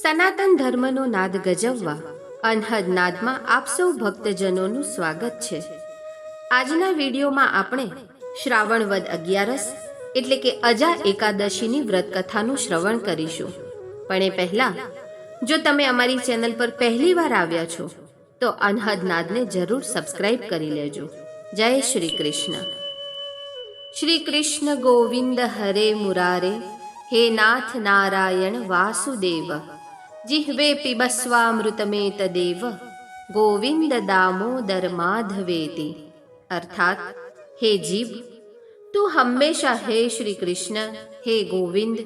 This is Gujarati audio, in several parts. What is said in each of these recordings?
સનાતન ધર્મનો નાદ ગજવવા અનહદ નાદમાં આપ સૌ ભક્તજનોનું સ્વાગત છે। આજના વિડીયોમાં આપણે શ્રાવણ વદ 11 એટલે કે અજા એકાદશીની વ્રત કથાનું શ્રવણ કરીશું। પણ એ પહેલા જો તમે અમારી ચેનલ પર પહેલી વાર આવ્યા છો તો અનહદ નાદને જરૂર સબસ્ક્રાઇબ કરી લેજો। જય શ્રી કૃષ્ણ। શ્રી કૃષ્ણ ગોવિંદ હરે મુરારે, હે નાથ નારાયણ વાસુદેવ, जिह्वे पिबस्वामृतमेत देव, गोविंद दामोदर माधवेति। अर्थात हे जीव, तू हमेशा हे श्री कृष्ण, हे गोविंद,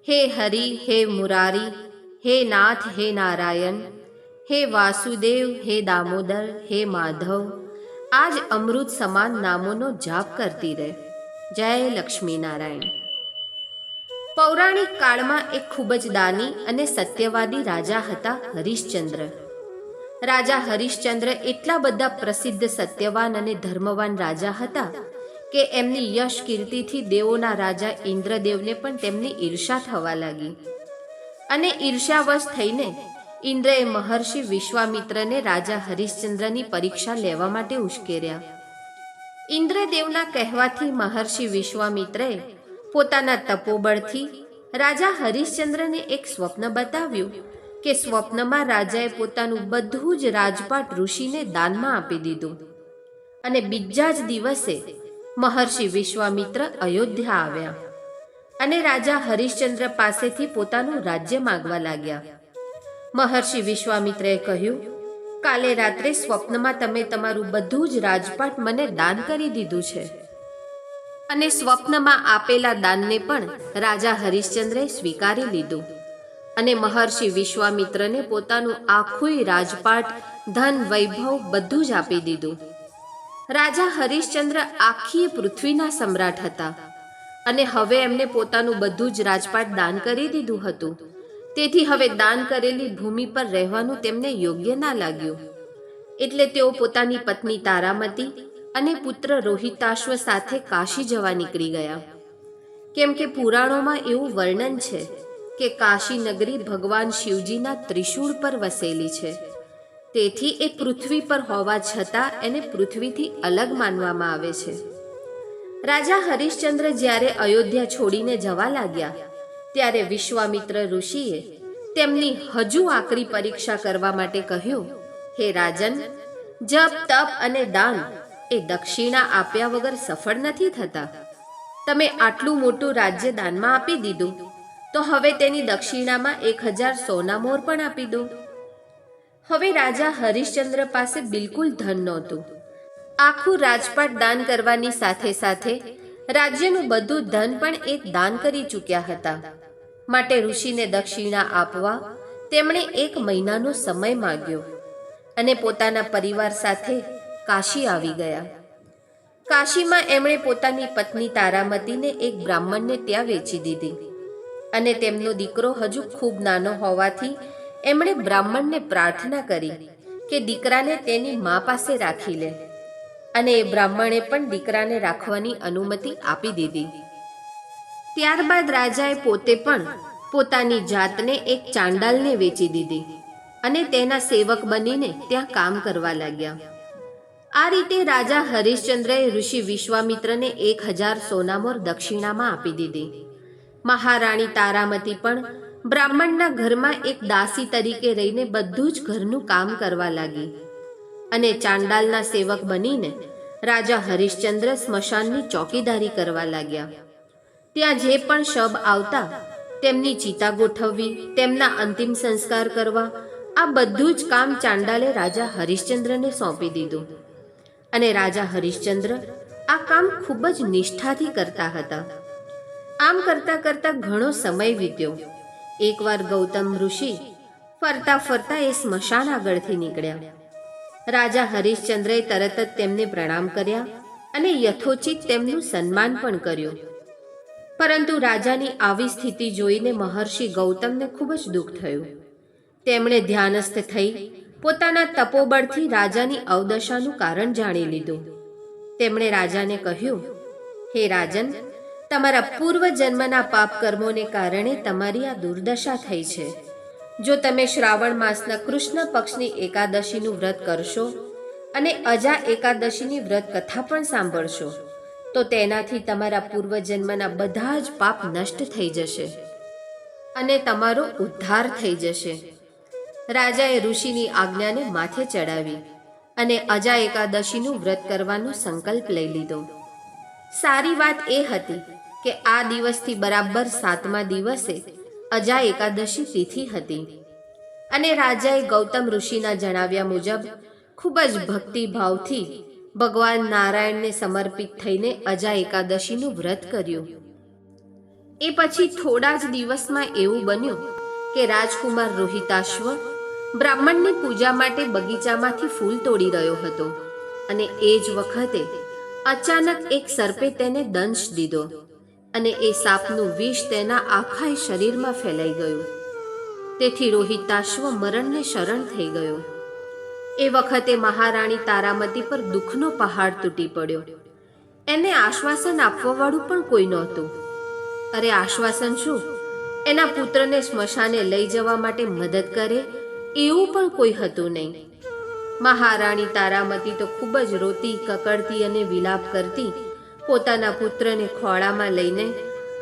हे हरि, हे मुरारी, हे नाथ, हे नारायण, हे वासुदेव, हे दामोदर, हे माधव आज अमृत समान नामों जाप करती रहे। जय लक्ष्मी नारायण। पौराणिक काळમાં એક ખૂબ જ દાની અને સત્યવાદી રાજા હતા હરિશ્ચંદ્ર। રાજા હરિશ્ચંદ્ર એટલા બધા પ્રસિદ્ધ સત્યવાન અને ધર્મવાન રાજા હતા કે એમની યશ કીર્તિથી દેવોના રાજા ઇન્દ્રદેવને પણ તેમની ઈર્ષા થવા લાગી અને ઈર્ષાવશ થઈને ઇન્દ્રએ મહર્ષિ વિશ્વામિત્રને રાજા હરિશ્ચંદ્રની પરીક્ષા લેવા માટે ઉશ્કેર્યા। ઇન્દ્રદેવના કહેવાથી મહર્ષિ વિશ્વામિત્રએ પોતાના તપોબળથી રાજા હરિશ્ચંદ્રને એક સ્વપ્ન બતાવ્યું કે સ્વપ્નમાં રાજાએ પોતાનું બધું જ રાજપાટ ઋષિને દાનમાં આપી દીધું અને બીજા જ દિવસે મહર્ષિ વિશ્વામિત્ર અયોધ્યા આવ્યા અને રાજા હરિશ્ચંદ્ર પાસેથી પોતાનું રાજ્ય માંગવા લાગ્યા। મહર્ષિ વિશ્વામિત્રએ કહ્યું, કાલે રાત્રે સ્વપ્નમાં તમે તમારું બધું જ રાજપાટ મને દાન કરી દીધું છે અને સ્વપ્નમાં આપેલા દાનને પણ રાજા હરિશ્ચંદ્રે સ્વીકારી લીધું અને મહર્ષિ વિશ્વામિત્રને પોતાનું આખું રાજપાટ, ધન, વૈભવ બધું જ આપી દીધું। રાજા હરિશ્ચંદ્ર આખી પૃથ્વીના સમ્રાટ હતા અને હવે એમને પોતાનું બધું જ રાજપાટ દાન કરી દીધું હતું, તેથી હવે દાન કરેલી ભૂમિ પર રહેવાનું તેમને યોગ્ય ના લાગ્યું, એટલે તેઓ પોતાની પત્ની તારામતી અને પુત્ર રોહિતાશ્વ સાથે કાશી જવા નીકળી ગયા। કેમ કે પુરાણોમાં એવું વર્ણન છે કે કાશી નગરી ભગવાન શિવજીના ત્રિશૂળ પર વસેલી છે, તેથી એ પૃથ્વી પર હોવા છતાં એને પૃથ્વીથી અલગ માનવામાં આવે છે। રાજા હરિશ્ચંદ્ર જ્યારે અયોધ્યા છોડીને જવા લાગ્યા ત્યારે વિશ્વામિત્ર ઋષિએ તેમની હજુ આકરી પરીક્ષા કરવા માટે કહ્યું, હે રાજન, જપ, તપ અને દાન એ દક્ષિણા આપ્યા વગર સફળ નથી થતા। તમે આટલું મોટું રાજ્ય દાનમાં આપી દીધું તો હવે તેની દક્ષિણામાં 1000 સોના મોર પણ આપી દો। હવે રાજા હરિશ્ચંદ્ર પાસે બિલકુલ ધન નહોતું। આખું રાજપાટ દાન કરવાની સાથે સાથે રાજ્યનું બધું ધન પણ એક દાન કરી ચૂક્યા હતા, માટે ઋષિને દક્ષિણા આપવા તેમણે 1 મહિનાનો સમય માંગ્યો અને પોતાના પરિવાર સાથે કાશી આવી ગયા। કાશીમાં એમણે પોતાની પત્ની તારામતીને એક બ્રાહ્મણને ત્યાં વેચી દીધી અને તેમનો દીકરો હજુ ખૂબ નાનો હોવાથી એમણે બ્રાહ્મણને પ્રાર્થના કરી કે દીકરાને તેની મા પાસે રાખી લે અને એ બ્રાહ્મણે પણ દીકરાને રાખવાની અનુમતિ આપી દીધી। ત્યારબાદ રાજાએ પોતે પણ પોતાની જાતને એક ચાંડાલને વેચી દીધી અને તેના સેવક બનીને ત્યાં કામ કરવા લાગ્યા। આ રીતે રાજા હરિશ્ચંદ્રએ ઋષિ વિશ્વામિત્રને 1000 સોનામોર દક્ષિણામાં આપી દીધી। મહારાણી તારામતી પણ બ્રાહ્મણના ઘરમાં એક દાસી તરીકે રહીને બધું જ ઘરનું કામ કરવા લાગી અને ચાંડાલના સેવક બનીને રાજા હરિશ્ચંદ્ર સ્મશાનની ચોકીદારી કરવા લાગ્યા। ત્યાં જે પણ શબ આવતા તેમની ચિતા ગોઠવવી, તેમના અંતિમ સંસ્કાર કરવા, આ બધું જ કામ ચાંડાલે રાજા હરિશ્ચંદ્રને સોંપી દીધું અને રાજા હરિશ્ચંદ્ર આ કામ ખૂબ જ નિષ્ઠાથી કરતા હતા। આમ કરતા કરતા ઘણો સમય વીત્યો। એકવાર ગૌતમ ઋષિ ફરતા ફરતા એ સ્મશાન આગળથી નીકળ્યા। રાજા હરિશ્ચંદ્રએ તરત જ તેમને પ્રણામ કર્યા અને યથોચિત તેમનું સન્માન પણ કર્યું, પરંતુ રાજાની આવી સ્થિતિ જોઈને મહર્ષિ ગૌતમને ખૂબ જ દુઃખ થયું। તેમણે ધ્યાનસ્થ થઈ પોતાના તપોબળથી રાજાની અવદશાનું કારણ જાણી લીધું। તેમણે રાજાને કહ્યું, હે રાજન, તમારા પૂર્વ જન્મના પાપ કર્મોને કારણે તમારી આ દુર્દશા થઈ છે। જો તમે શ્રાવણ માસના કૃષ્ણ પક્ષની એકાદશીનું વ્રત કરશો અને અજા એકાદશીની વ્રત કથા પણ સાંભળશો તો તેનાથી તમારા પૂર્વજન્મના બધા જ પાપ નષ્ટ થઈ જશે અને તમારો ઉદ્ધાર થઈ જશે. રાજાએ ઋષિની આજ્ઞાને માથે ચડાવી અને અજા એકાદશીનું વ્રત કરવાનો સંકલ્પ લઈ લીધો. સારી વાત એ હતી કે આ દિવસથી બરાબર 7મા દિવસે અજા એકાદશી તિથિ હતી અને રાજાએ ગૌતમ ઋષિના જણાવ્યા મુજબ ખૂબ જ ભક્તિભાવથી ભગવાન નારાયણને સમર્પિત થઈને અજા એકાદશીનું વ્રત કર્યું. એ પછી થોડા જ દિવસમાં એવું બન્યું કે રાજકુમાર રોહિતાશ્વ બ્રાહ્મણની પૂજા માટે બગીચામાંથી ફૂલ તોડી રહ્યો હતો અને એ જ વખતે અચાનક એક સર્પે તેને દંશ દીધો અને એ સાપનું વિષ તેના આખા શરીરમાં ફેલાઈ ગયું. તેથી રોહિતાશ્વ મરણને શરણ થઈ ગયો. એ વખતે મહારાણી તારામતી પર દુઃખનો પહાડ તૂટી પડ્યો. એને આશ્વાસન આપવાવાળું પણ કોઈ નહોતું. અરે આશ્વાસન શું, એના પુત્રને સ્મશાને લઈ જવા માટે મદદ કરે એવું પણ કોઈ હતું નહીં. મહારાણી તારામતી તો ખૂબ જ રોતી કકડતી અને વિલાપ કરતી પોતાના પુત્રને ખોળામાં લઈને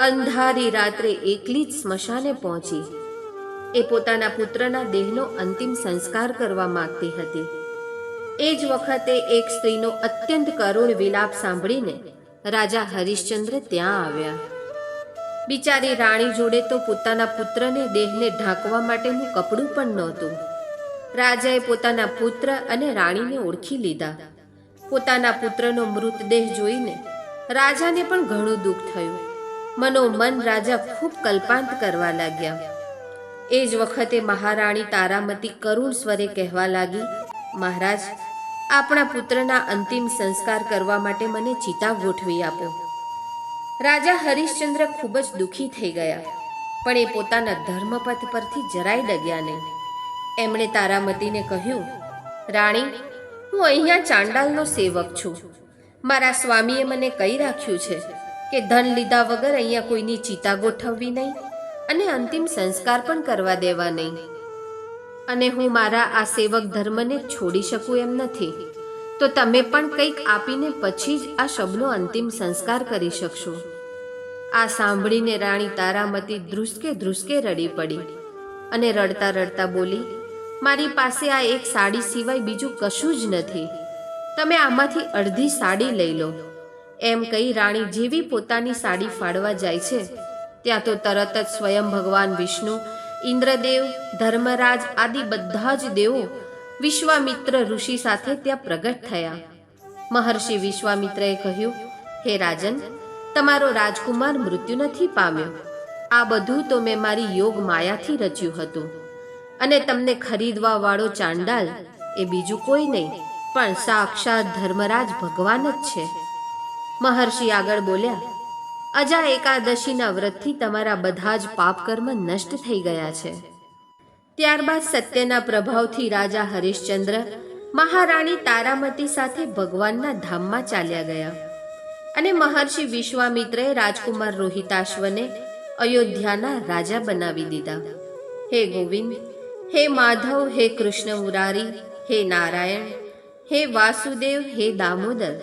અંધારી રાત્રે એકલી જ સ્મશાને પહોંચી. એ પોતાના પુત્રના દેહનો અંતિમ સંસ્કાર કરવા માંગતી હતી. એ જ વખતે એક સ્ત્રીનો અત્યંત કરુણ વિલાપ સાંભળીને રાજા હરિશ્ચંદ્ર ત્યાં આવ્યા. બિચારી રાણી જોડે તો પોતાના પુત્રને દેહને ઢાંકવા માટેનું કપડું પણ નહોતું. રાજાએ પોતાના પુત્ર અને રાણીને ઓળખી લીધા. પોતાના પુત્રનો મૃતદેહ જોઈને રાજાને પણ ઘણું દુઃખ થયું. મનોમન રાજા ખૂબ કલ્પાંત કરવા લાગ્યા. એ જ વખતે મહારાણી તારામતી કરુણ સ્વરે કહેવા લાગી, મહારાજ, આપણા પુત્રના અંતિમ સંસ્કાર કરવા માટે મને ચિતા ગોઠવી આપો. રાજા હરિશ્ચંદ્ર ખૂબ જ દુઃખી થઈ ગયા, પણ એ પોતાના ધર્મપથ પરથી જરાય ડગ્યા નહીં. એમણે તારામતીને કહ્યું, રાણી, હું અહીંયા ચાંડાલનો સેવક છું. મારા સ્વામીએ મને કહી રાખ્યું છે કે ધન લીધા વગર અહીંયા કોઈની ચિતા ગોઠવવી નહીં અને અંતિમ સંસ્કાર પણ કરવા દેવા નહીં. અને હું મારા આ સેવક ધર્મને છોડી શકું એમ નથી. તો તમે પણ કંઈક આપીને પછી જ આ શબનો અંતિમ સંસ્કાર કરી શકશો. આ સાંભળીને રાણી તારામતી ધ્રુસકે ધ્રુસકે રડી પડી અને રડતા રડતા બોલી, મારી પાસે આ એક સાડી સિવાય બીજું કશું જ નથી. તમે આમાંથી અડધી સાડી લઈ લો. એમ કહી રાણી જેવી પોતાની સાડી ફાડવા જાય છે ત્યાં તો તરત જ સ્વયં ભગવાન વિષ્ણુ, ઇન્દ્રદેવ, ધર્મરાજ આદિ બધા જ દેવો વિશ્વામિત્ર ઋષિ સાથે ત્યાં પ્રગટ થયા. મહર્ષિ વિશ્વામિત્રએ કહ્યું, હે રાજન, તમારો રાજકુમાર મૃત્યુ નથી પામ્યો. આ બધું તો મેં મારી યોગ માયાથી રચ્યું હતું અને તમને ખરીદવા વાળો ચાંડાલ એ બીજું કોઈ નહીં પણ સાક્ષાત ધર્મરાજ ભગવાન જ છે. મહર્ષિ આગળ બોલ્યા, અજા એકાદશીના વ્રતથી તમારા બધા જ પાપ કર્મ નષ્ટ થઈ ગયા છે. ત્યારબાદ સત્યના પ્રભાવથી રાજા હરિશ્ચંદ્ર મહારાણી તારામતી સાથે ભગવાનના ધામમાં ચાલ્યા ગયા અને મહર્ષિ વિશ્વામિત્રએ રાજકુમાર રોહિતાશ્વને અયોધ્યાના રાજા બનાવી દીધા. હે ગોવિંદ, હે માધવ, હે કૃષ્ણ મુરારી, હે નારાયણ, હે વાસુદેવ, હે દામોદર,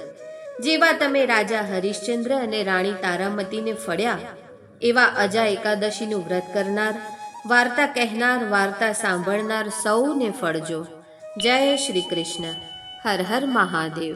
જેવા તમે રાજા હરિશ્ચંદ્ર અને રાણી તારામતીને ફળ્યા એવા અજા એકાદશીનું વ્રત કરનાર, વાર્તા કહેનાર, વાર્તા સાંભળનાર સૌને ફળજો. જય શ્રી કૃષ્ણ. હર હર મહાદેવ.